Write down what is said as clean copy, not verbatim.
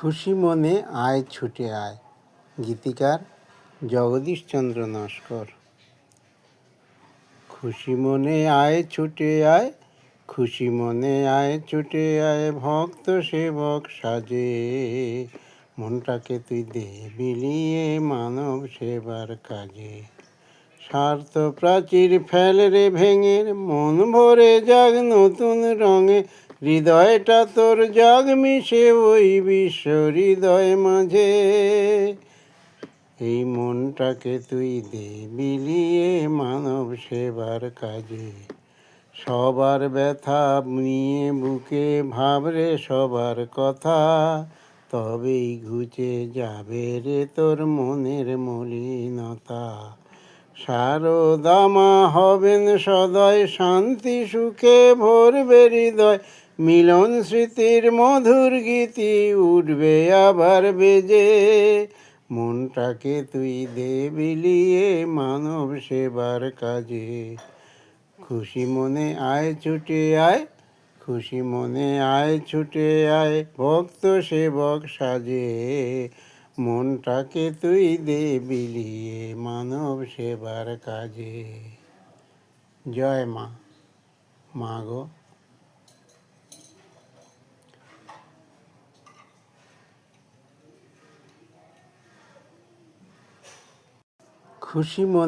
খুশি মনে আয় ছুটে আয়। গীতিকার জগদীশচন্দ্র নস্কর। খুশি মনে আয় ছুটে আয়, খুশি মনে আয় ছুটে আয়, ভক্ত সেবক সাজে। মনটাকে তুই দে বিলিয়ে মানব সেবার কাজে। স্বার্থ প্রাচীর ফেল রে ভেঙে, মন ভরে যাক নতুন রঙে। হৃদয়টা তোর জাগ মিশে ওই বিশ্ব হৃদয় মাঝে। এই মনটাকে তুই দে বিলিয়ে মানব সেবার কাজে। সবার ব্যথা নিয়ে বুকে ভাবরে সবার কথা, তবেই ঘুচে যাবে রে তোর মনের মলিনতা। শারদামা হবেন সদয়, শান্তি সুখে ভরবে হৃদয়। মিলন স্মৃতির মধুর গীতি উঠবে আবার বেজে। মনটাকে তুই দে বিলিয়ে মানব সেবার কাজে। খুশি মনে আয় ছুটে আয়, খুশি মনে আয় ছুটে আয়, ভক্ত সেবক সাজে। মনটাকে তুই দে বিলিয়ে মানব সেবার কাজে। জয় মা। মা গো। খুশি মনে